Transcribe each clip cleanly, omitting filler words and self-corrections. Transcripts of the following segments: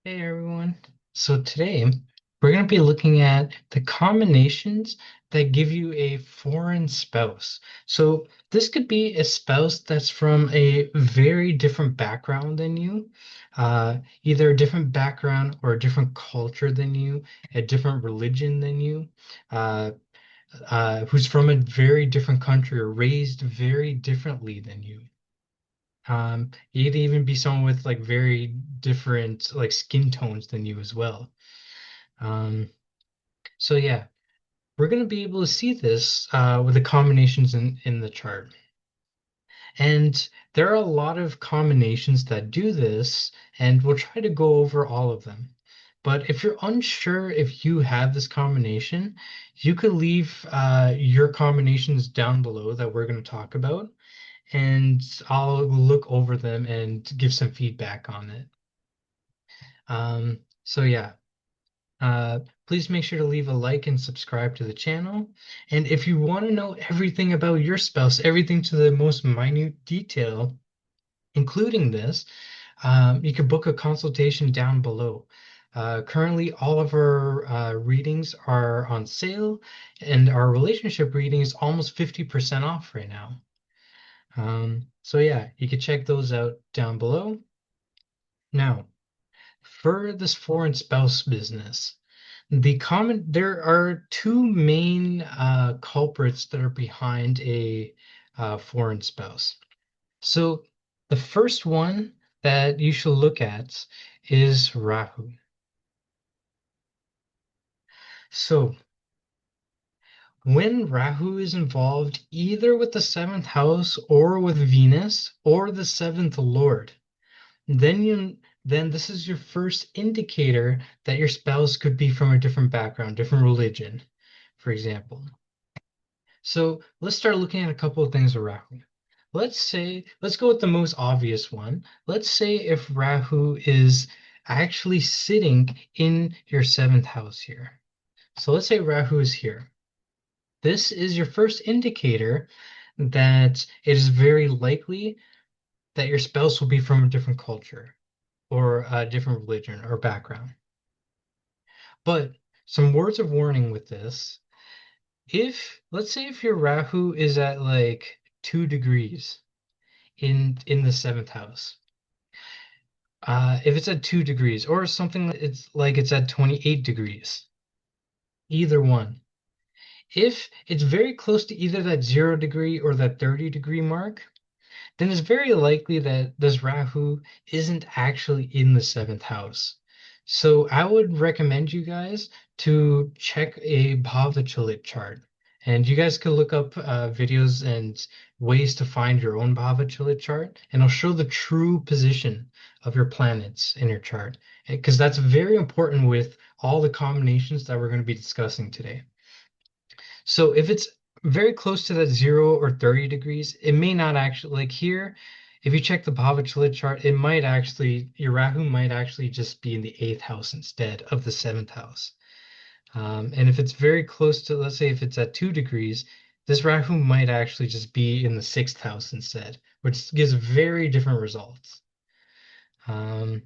Hey everyone. So today we're going to be looking at the combinations that give you a foreign spouse. So this could be a spouse that's from a very different background than you, either a different background or a different culture than you, a different religion than you, uh, who's from a very different country or raised very differently than you. You could even be someone with like very different like skin tones than you as well. Um, so yeah, we're going to be able to see this with the combinations in the chart. And there are a lot of combinations that do this, and we'll try to go over all of them. But if you're unsure if you have this combination, you could leave your combinations down below that we're going to talk about, and I'll look over them and give some feedback on it. So yeah, uh, please make sure to leave a like and subscribe to the channel. And if you want to know everything about your spouse, everything to the most minute detail, including this, you can book a consultation down below. Currently, all of our readings are on sale, and our relationship reading is almost 50% off right now. So yeah, you can check those out down below. Now, for this foreign spouse business, there are two main culprits that are behind a foreign spouse. So the first one that you should look at is Rahu. So when Rahu is involved either with the seventh house or with Venus or the seventh lord, then this is your first indicator that your spouse could be from a different background, different religion, for example. So let's start looking at a couple of things with Rahu. Let's go with the most obvious one. Let's say if Rahu is actually sitting in your seventh house here. So let's say Rahu is here. This is your first indicator that it is very likely that your spouse will be from a different culture or a different religion or background. But some words of warning with this. If let's say if your Rahu is at like 2 degrees in the seventh house, if it's at 2 degrees or something, it's at 28 degrees, either one. If it's very close to either that 0 degree or that 30 degree mark, then it's very likely that this Rahu isn't actually in the seventh house. So I would recommend you guys to check a Bhavachalit chart. And you guys could look up videos and ways to find your own Bhavachalit chart, and I'll show the true position of your planets in your chart, because that's very important with all the combinations that we're going to be discussing today. So if it's very close to that 0 or 30 degrees, it may not actually, like here, if you check the Bhava chart, your Rahu might actually just be in the eighth house instead of the seventh house. And if it's very close to, let's say if it's at 2 degrees, this Rahu might actually just be in the sixth house instead, which gives very different results. Um,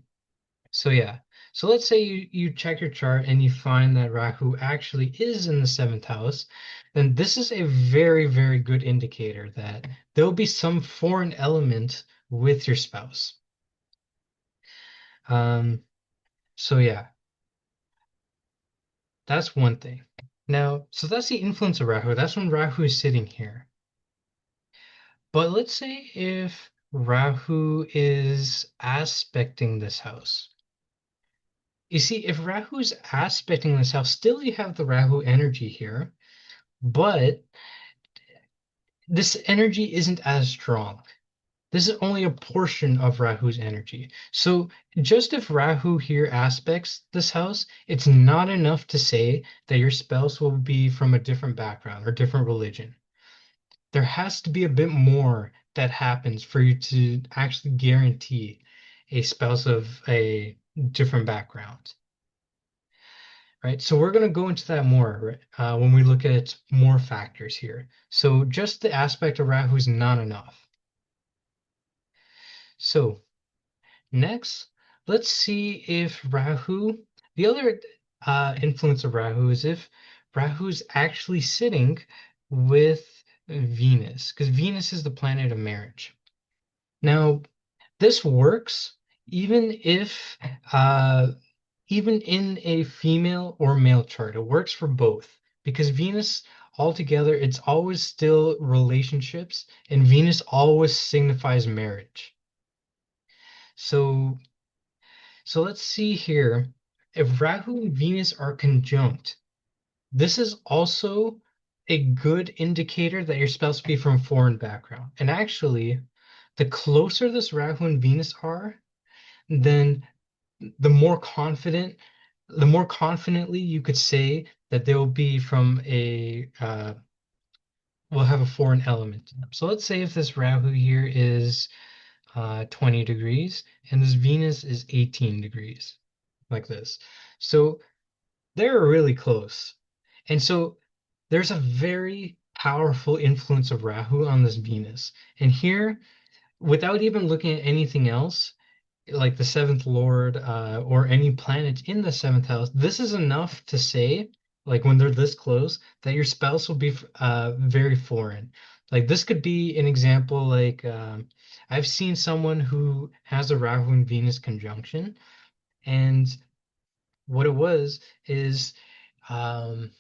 so yeah. So let's say you check your chart and you find that Rahu actually is in the seventh house, then this is a very, very good indicator that there'll be some foreign element with your spouse. Um, so yeah, that's one thing. Now, so that's the influence of Rahu. That's when Rahu is sitting here. But let's say if Rahu is aspecting this house. You see, if Rahu is aspecting this house, still you have the Rahu energy here, but this energy isn't as strong. This is only a portion of Rahu's energy. So just if Rahu here aspects this house, it's not enough to say that your spouse will be from a different background or different religion. There has to be a bit more that happens for you to actually guarantee a spouse of a different background. Right? So we're going to go into that more when we look at more factors here. So just the aspect of Rahu is not enough. So next, let's see if Rahu, the other influence of Rahu is if Rahu's actually sitting with Venus, because Venus is the planet of marriage. Now, this works even if even in a female or male chart. It works for both because Venus altogether, it's always still relationships, and Venus always signifies marriage. So let's see here. If Rahu and Venus are conjunct, this is also a good indicator that your spouse will be from a foreign background. And actually, the closer this Rahu and Venus are, then the more confident, the more confidently you could say that they will be from a will have a foreign element to them. So let's say if this Rahu here is 20 degrees and this Venus is 18 degrees, like this. So they're really close. And so there's a very powerful influence of Rahu on this Venus. And here, without even looking at anything else, like the seventh lord or any planet in the seventh house, this is enough to say, like when they're this close, that your spouse will be very foreign. Like this could be an example, like I've seen someone who has a Rahu and Venus conjunction, and what it was is um,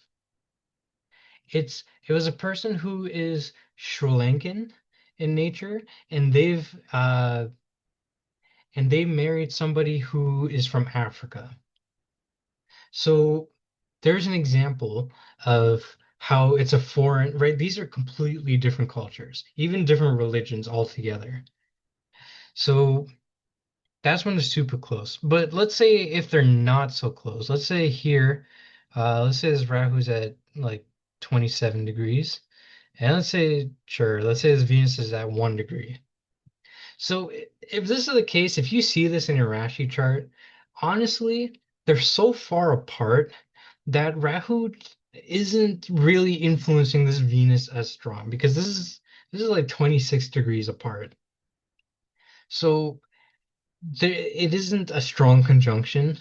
it was a person who is Sri Lankan in nature, and they married somebody who is from Africa. So there's an example of how it's a foreign, right? These are completely different cultures, even different religions altogether. So that's when they're super close. But let's say if they're not so close, let's say here, let's say this Rahu's at like 27 degrees. And let's say this Venus is at 1 degree. So if this is the case, if you see this in your Rashi chart, honestly, they're so far apart that Rahu isn't really influencing this Venus as strong because this is like 26 degrees apart. So it isn't a strong conjunction.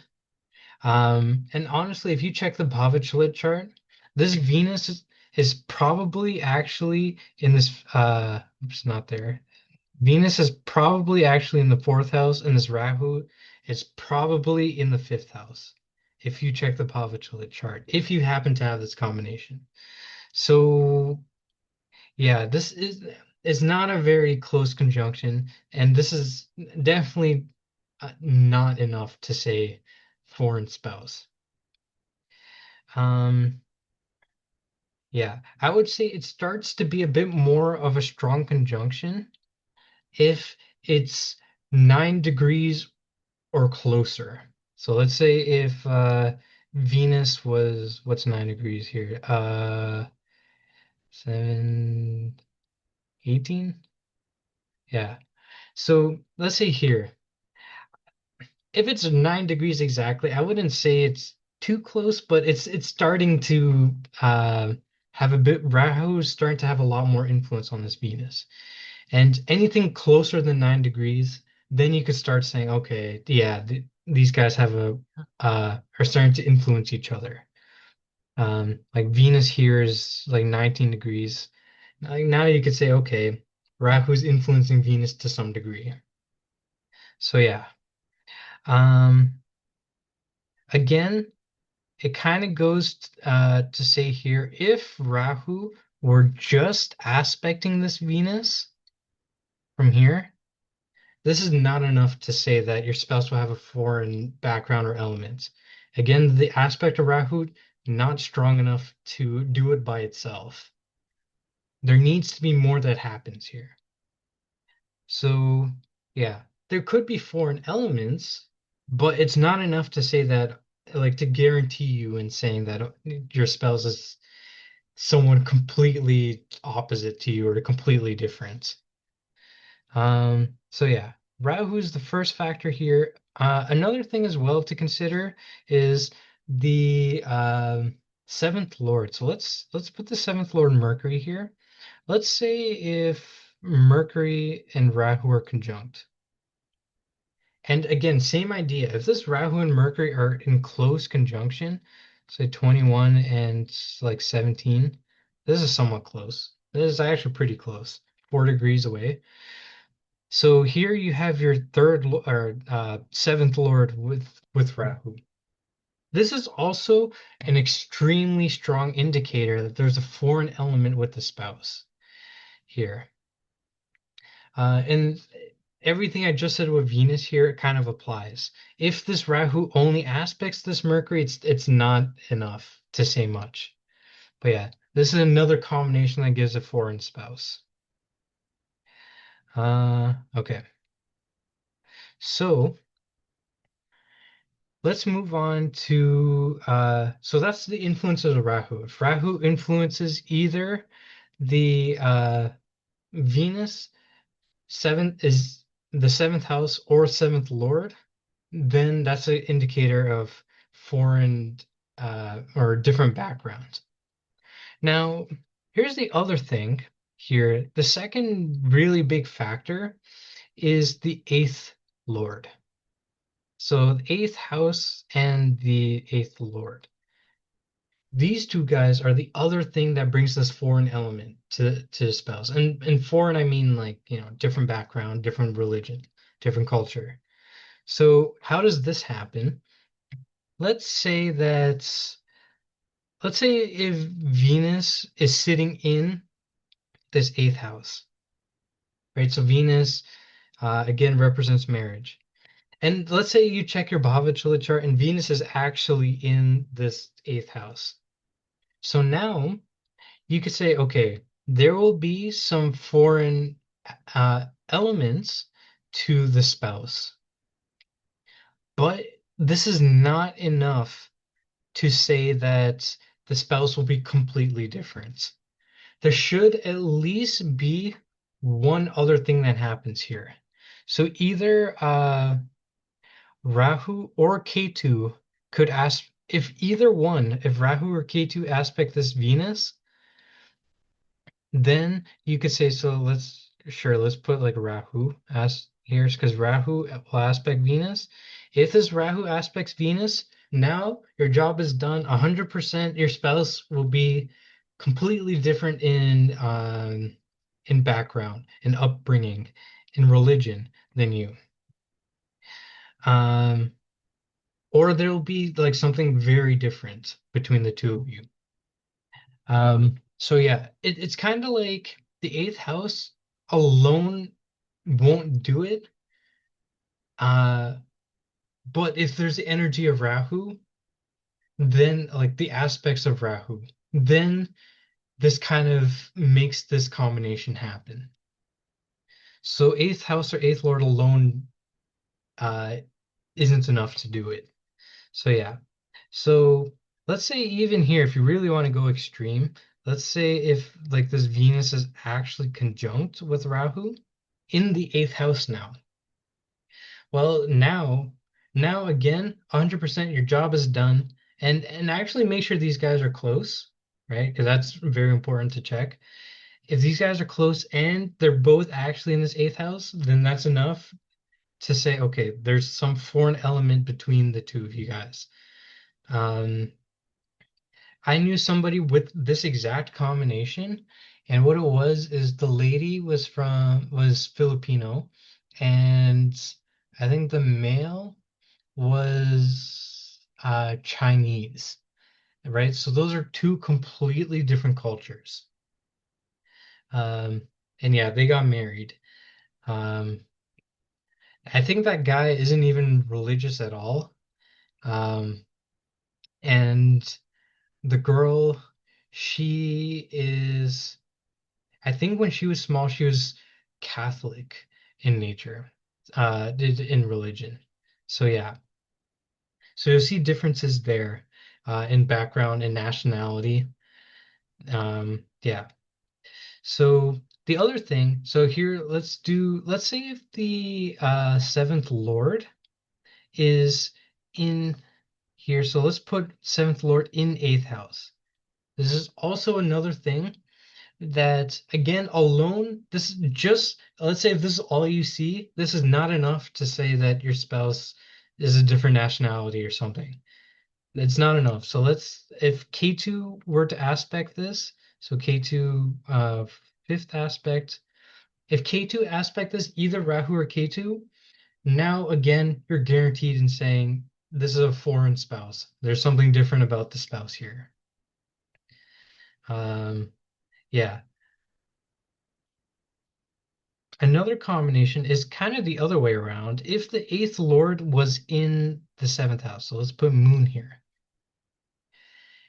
And honestly, if you check the Bhavachlit chart, this Venus is probably actually in this it's not there. Venus is probably actually in the fourth house, and this Rahu is probably in the fifth house. If you check the Pavachalik chart, if you happen to have this combination. So yeah, this is not a very close conjunction, and this is definitely not enough to say foreign spouse. Um, yeah, I would say it starts to be a bit more of a strong conjunction if it's 9 degrees or closer. So let's say if Venus was, what's 9 degrees here? 7, 18? Yeah. So let's say here, if it's 9 degrees exactly, I wouldn't say it's too close, but it's starting to have a bit, Rahu's starting to have a lot more influence on this Venus. And anything closer than 9 degrees, then you could start saying, okay, yeah, these guys are starting to influence each other. Like Venus here is like 19 degrees. Like now you could say, okay, Rahu's influencing Venus to some degree. So yeah. Um, again, it kind of goes to say here, if Rahu were just aspecting this Venus from here, this is not enough to say that your spouse will have a foreign background or element. Again, the aspect of Rahu, not strong enough to do it by itself. There needs to be more that happens here. So, yeah, there could be foreign elements, but it's not enough to say that, like, to guarantee you in saying that your spouse is someone completely opposite to you or completely different. So yeah, Rahu is the first factor here. Another thing as well to consider is the seventh lord. So let's put the seventh lord Mercury here. Let's say if Mercury and Rahu are conjunct. And again, same idea. If this Rahu and Mercury are in close conjunction, say 21 and like 17, this is somewhat close. This is actually pretty close, 4 degrees away. So here you have your or seventh lord with Rahu. This is also an extremely strong indicator that there's a foreign element with the spouse here. And everything I just said with Venus here, it kind of applies. If this Rahu only aspects this Mercury, it's not enough to say much. But yeah, this is another combination that gives a foreign spouse. Okay. So let's move on to so that's the influences of Rahu. If Rahu influences either the Venus seventh is the seventh house or seventh lord, then that's an indicator of foreign or different backgrounds. Now, here's the other thing here. The second really big factor is the eighth lord. So the eighth house and the eighth lord. These two guys are the other thing that brings this foreign element to the spouse. And foreign, I mean like, different background, different religion, different culture. So how does this happen? Let's say that, let's say if Venus is sitting in this eighth house, right? So Venus, again, represents marriage. And let's say you check your Bhavachula chart and Venus is actually in this eighth house. So now you could say, okay, there will be some foreign elements to the spouse, but this is not enough to say that the spouse will be completely different. There should at least be one other thing that happens here. So either Rahu or Ketu could ask if either one, if Rahu or Ketu aspect this Venus, then you could say, so let's put like Rahu as here because Rahu will aspect Venus. If this Rahu aspects Venus, now your job is done 100%. Your spouse will be completely different in background, in upbringing, in religion than you. Or there'll be like something very different between the two of you. So yeah, it's kind of like the eighth house alone won't do it. Uh, but if there's the energy of Rahu, then like the aspects of Rahu, then this kind of makes this combination happen. So eighth house or eighth lord alone uh, isn't enough to do it. So yeah. So let's say even here, if you really want to go extreme, let's say if like this Venus is actually conjunct with Rahu in the eighth house now. Well, now again, 100% your job is done. And actually make sure these guys are close, right? Because that's very important to check. If these guys are close and they're both actually in this eighth house, then that's enough to say, okay, there's some foreign element between the two of you guys. I knew somebody with this exact combination, and what it was is the lady was Filipino, and I think the male was Chinese, right? So those are two completely different cultures. Um, and yeah, they got married. Um, I think that guy isn't even religious at all. Um, and the girl, she is, I think when she was small, she was Catholic in nature, in religion. So yeah, so you'll see differences there in background and nationality. Yeah. So the other thing, so here let's say if the seventh Lord is in here, so let's put seventh Lord in eighth house. This is also another thing that again alone, this is just, let's say if this is all you see, this is not enough to say that your spouse is a different nationality or something. It's not enough. So let's, if K2 were to aspect this, so K2 fifth aspect, if K2 aspect this, either Rahu or K2, now again you're guaranteed in saying this is a foreign spouse. There's something different about the spouse here. Yeah. Another combination is kind of the other way around. If the eighth lord was in the seventh house, so let's put moon here.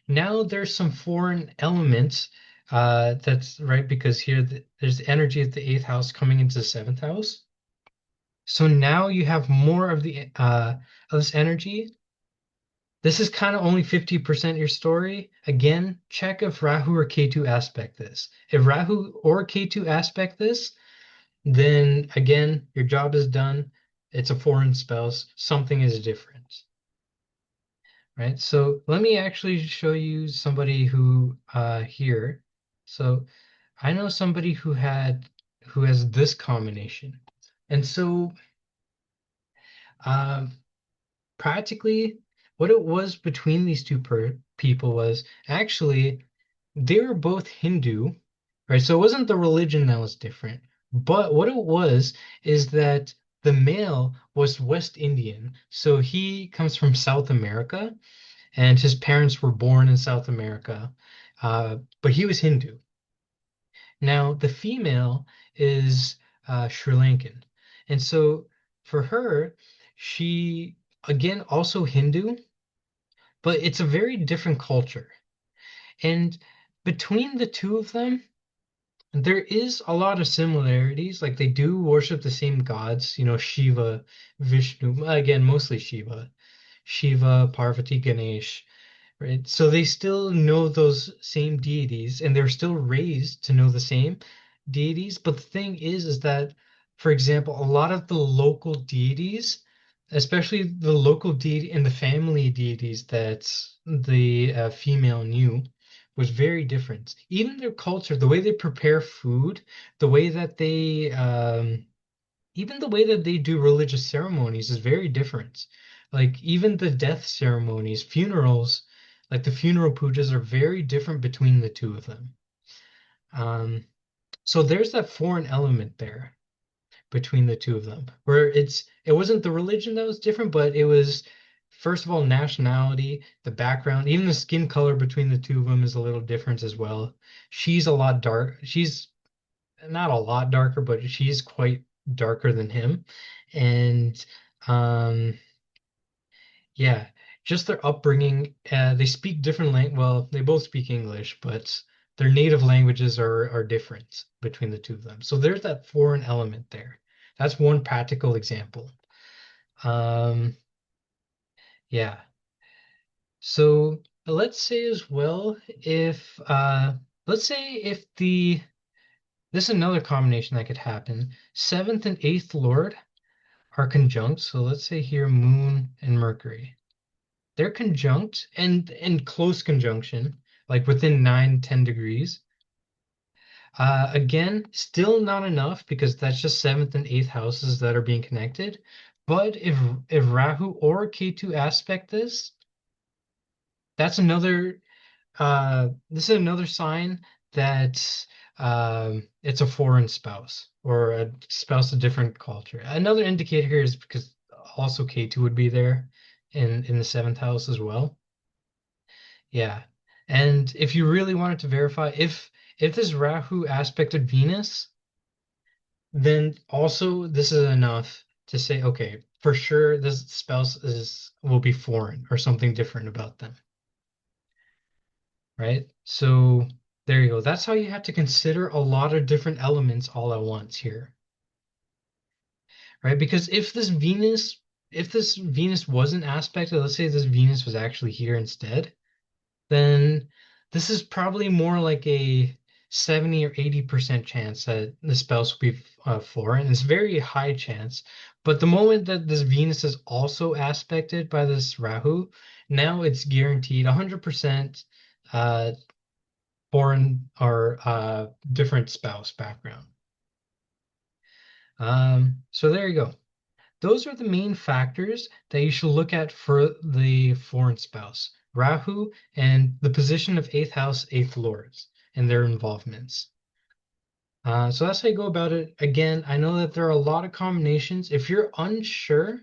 Now there's some foreign elements. That's right, because here there's energy of the eighth house coming into the seventh house. So now you have more of the of this energy. This is kind of only 50% your story. Again, check if Rahu or Ketu aspect this. If Rahu or Ketu aspect this, then again, your job is done. It's a foreign spouse. Something is different, right? So let me actually show you somebody who here. So I know somebody who has this combination, and so um, practically what it was between these two people was actually they were both Hindu, right? So it wasn't the religion that was different, but what it was is that the male was West Indian. So he comes from South America, and his parents were born in South America, but he was Hindu. Now, the female is Sri Lankan. And so for her, she, again, also Hindu, but it's a very different culture. And between the two of them, there is a lot of similarities. Like they do worship the same gods, Shiva, Vishnu, again, mostly Shiva, Shiva, Parvati, Ganesh, right? So they still know those same deities and they're still raised to know the same deities. But the thing is that, for example, a lot of the local deities, especially the local deity and the family deities that the female knew, was very different. Even their culture, the way they prepare food, the way that they even the way that they do religious ceremonies is very different. Like even the death ceremonies, funerals, like the funeral pujas are very different between the two of them. Um, so there's that foreign element there between the two of them, where it wasn't the religion that was different, but it was first of all nationality, the background, even the skin color between the two of them is a little different as well. She's a lot dark. She's not a lot darker, but she's quite darker than him. And um, yeah, just their upbringing. They speak different well, they both speak English, but their native languages are different between the two of them. So there's that foreign element there. That's one practical example. Um, yeah. So let's say as well, if let's say if this is another combination that could happen. Seventh and eighth lord are conjunct. So let's say here Moon and Mercury. They're conjunct and in close conjunction, like within 9-10 degrees. Again, still not enough because that's just seventh and eighth houses that are being connected. But if Rahu or Ketu aspect this, that's another this is another sign that it's a foreign spouse or a spouse of different culture. Another indicator here is because also K2 would be there in the seventh house as well. Yeah. And if you really wanted to verify if this Rahu aspected Venus, then also this is enough to say, okay, for sure this spouse will be foreign or something different about them. Right? So there you go. That's how you have to consider a lot of different elements all at once here, right? Because if this Venus wasn't aspected, let's say this Venus was actually here instead, then this is probably more like a 70 or 80% chance that the spouse will be foreign. It's very high chance. But the moment that this Venus is also aspected by this Rahu, now it's guaranteed 100% foreign or different spouse background. So there you go. Those are the main factors that you should look at for the foreign spouse. Rahu and the position of eighth house, eighth lords, and their involvements. So that's how you go about it. Again, I know that there are a lot of combinations. If you're unsure,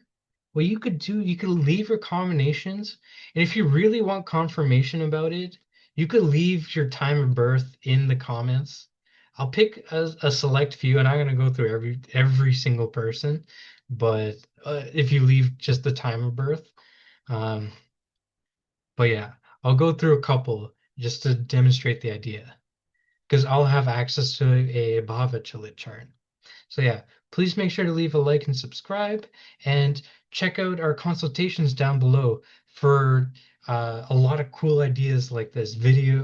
what you could do, you could leave your combinations. And if you really want confirmation about it, you could leave your time of birth in the comments. I'll pick a select few, and I'm gonna go through every single person. But if you leave just the time of birth, um, but yeah, I'll go through a couple just to demonstrate the idea because I'll have access to a Bhava Chalit chart. So yeah, please make sure to leave a like and subscribe, and check out our consultations down below for a lot of cool ideas like this video,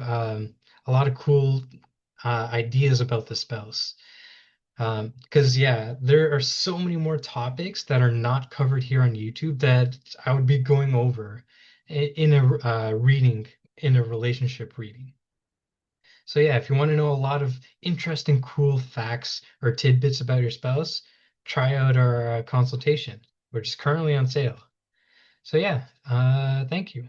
a lot of cool ideas about the spouse. Because yeah, there are so many more topics that are not covered here on YouTube that I would be going over in a reading, in a relationship reading. So yeah, if you want to know a lot of interesting, cool facts or tidbits about your spouse, try out our consultation, which is currently on sale. So yeah, thank you.